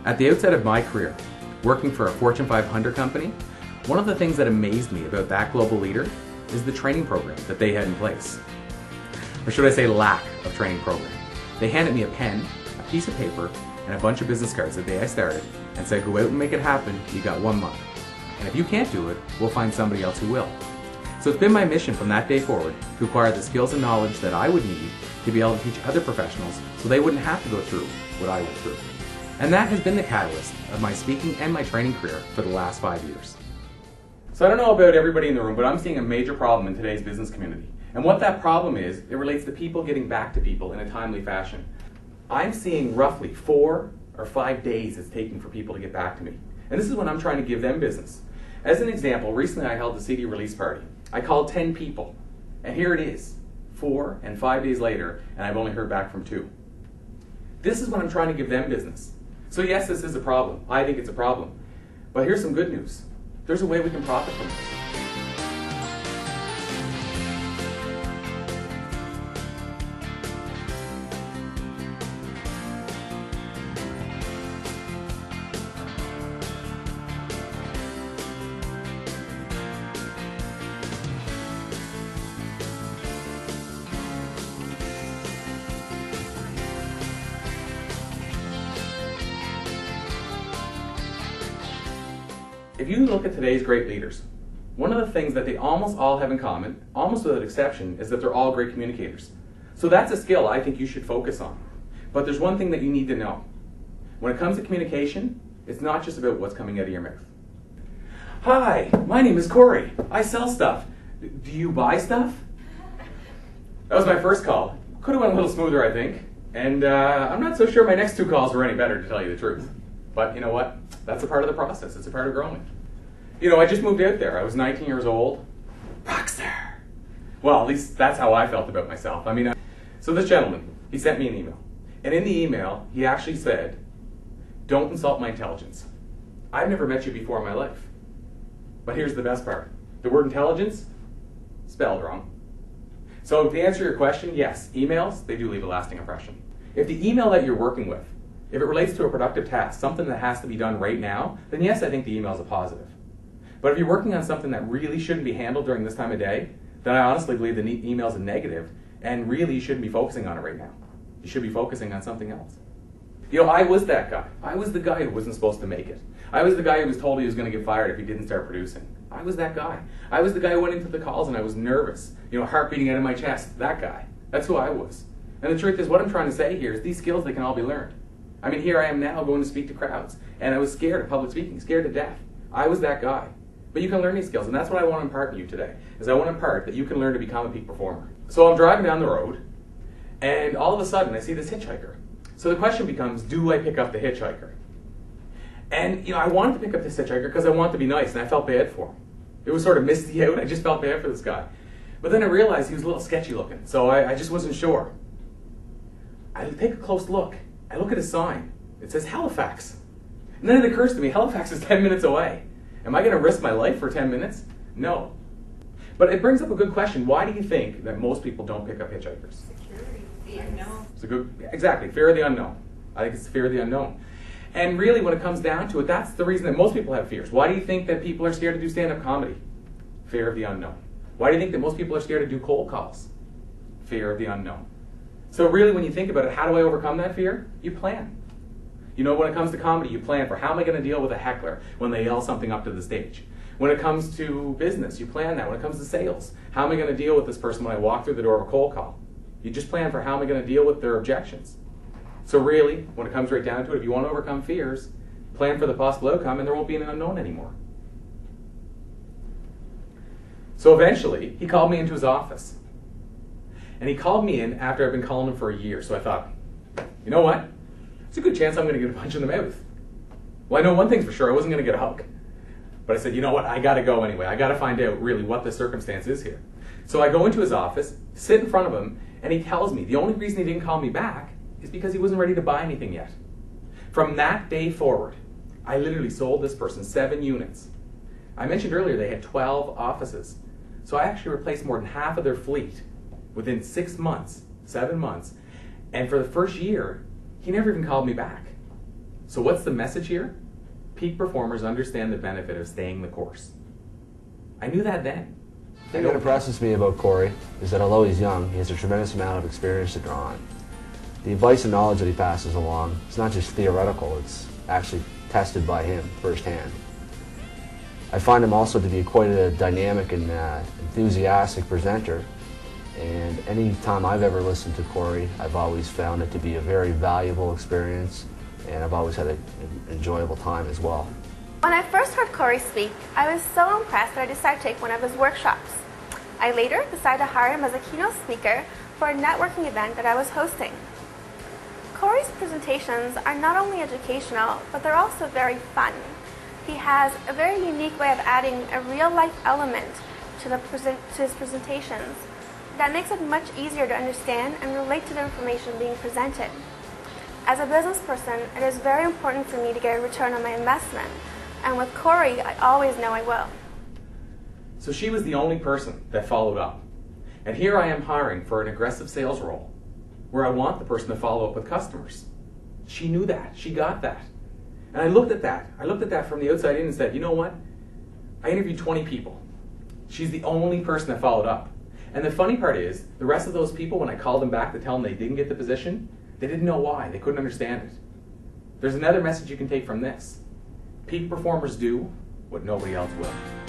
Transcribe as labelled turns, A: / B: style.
A: At the outset of my career, working for a Fortune 500 company, one of the things that amazed me about that global leader is the training program that they had in place. Or should I say lack of training program. They handed me a pen, a piece of paper, and a bunch of business cards the day I started and said, go out and make it happen, you got 1 month. And if you can't do it, we'll find somebody else who will. So it's been my mission from that day forward to acquire the skills and knowledge that I would need to be able to teach other professionals so they wouldn't have to go through what I went through. And that has been the catalyst of my speaking and my training career for the last 5 years. So I don't know about everybody in the room, but I'm seeing a major problem in today's business community. And what that problem is, it relates to people getting back to people in a timely fashion. I'm seeing roughly 4 or 5 days it's taking for people to get back to me. And this is when I'm trying to give them business. As an example, recently I held a CD release party. I called 10 people, and here it is, 4 and 5 days later, and I've only heard back from 2. This is when I'm trying to give them business. So yes, this is a problem. I think it's a problem. But here's some good news. There's a way we can profit from this. If you look at today's great leaders, one of the things that they almost all have in common, almost without exception, is that they're all great communicators. So that's a skill I think you should focus on. But there's one thing that you need to know. When it comes to communication, it's not just about what's coming out of your mouth. Hi, my name is Corey. I sell stuff. Do you buy stuff? That was my first call. Could have went a little smoother, I think. And I'm not so sure my next 2 calls were any better, to tell you the truth. But you know what? That's a part of the process. It's a part of growing. You know, I just moved out there. I was 19 years old. Rockstar. Well, at least that's how I felt about myself. I mean, so this gentleman, he sent me an email. And in the email, he actually said, don't insult my intelligence. I've never met you before in my life. But here's the best part. The word intelligence, spelled wrong. So to answer your question, yes, emails, they do leave a lasting impression. If the email that you're working with, if it relates to a productive task, something that has to be done right now, then yes, I think the email is a positive. But if you're working on something that really shouldn't be handled during this time of day, then I honestly believe the email is a negative, and really you shouldn't be focusing on it right now. You should be focusing on something else. You know, I was that guy. I was the guy who wasn't supposed to make it. I was the guy who was told he was going to get fired if he didn't start producing. I was that guy. I was the guy who went into the calls and I was nervous, you know, heart beating out of my chest. That guy. That's who I was. And the truth is, what I'm trying to say here is these skills, they can all be learned. I mean, here I am now going to speak to crowds, and I was scared of public speaking, scared to death. I was that guy. But you can learn these skills, and that's what I want to impart to you today, is I want to impart that you can learn to become a peak performer. So I'm driving down the road, and all of a sudden I see this hitchhiker. So the question becomes, do I pick up the hitchhiker? And you know, I wanted to pick up this hitchhiker because I wanted to be nice, and I felt bad for him. It was sort of misty out, I just felt bad for this guy. But then I realized he was a little sketchy looking, so I just wasn't sure. I take a close look. I look at his sign. It says Halifax. And then it occurs to me, Halifax is 10 minutes away. Am I going to risk my life for 10 minutes? No. But it brings up a good question. Why do you think that most people don't pick up hitchhikers?
B: Security, the unknown.
A: It's a good, exactly, fear of the unknown. I think it's the fear of the unknown. And really, when it comes down to it, that's the reason that most people have fears. Why do you think that people are scared to do stand-up comedy? Fear of the unknown. Why do you think that most people are scared to do cold calls? Fear of the unknown. So really, when you think about it, how do I overcome that fear? You plan. You know, when it comes to comedy, you plan for how am I going to deal with a heckler when they yell something up to the stage. When it comes to business, you plan that. When it comes to sales, how am I going to deal with this person when I walk through the door of a cold call? You just plan for how am I going to deal with their objections. So really, when it comes right down to it, if you want to overcome fears, plan for the possible outcome and there won't be an unknown anymore. So eventually, he called me into his office. And he called me in after I've been calling him for a year. So I thought, you know what? It's a good chance I'm going to get a punch in the mouth. Well, I know one thing's for sure. I wasn't going to get a hug. But I said, you know what? I got to go anyway. I got to find out really what the circumstance is here. So I go into his office, sit in front of him, and he tells me the only reason he didn't call me back is because he wasn't ready to buy anything yet. From that day forward, I literally sold this person 7 units. I mentioned earlier they had 12 offices. So I actually replaced more than half of their fleet within 6 months, 7 months. And for the first year, he never even called me back. So what's the message here? Peak performers understand the benefit of staying the course. I knew that then.
C: The thing that impresses me about Corey is that although he's young, he has a tremendous amount of experience to draw on. The advice and knowledge that he passes along is not just theoretical, it's actually tested by him firsthand. I find him also to be quite a dynamic and enthusiastic presenter, and any time I've ever listened to Corey, I've always found it to be a very valuable experience, and I've always had an enjoyable time as well.
D: When I first heard Corey speak, I was so impressed that I decided to take one of his workshops. I later decided to hire him as a keynote speaker for a networking event that I was hosting. Corey's presentations are not only educational, but they're also very fun. He has a very unique way of adding a real-life element to his presentations that makes it much easier to understand and relate to the information being presented. As a business person, it is very important for me to get a return on my investment, and with Corey, I always know I will.
A: So she was the only person that followed up. And here I am hiring for an aggressive sales role, where I want the person to follow up with customers. She knew that. She got that. And I looked at that. I looked at that from the outside in and said, you know what? I interviewed 20 people. She's the only person that followed up. And the funny part is, the rest of those people, when I called them back to tell them they didn't get the position, they didn't know why. They couldn't understand it. There's another message you can take from this. Peak performers do what nobody else will.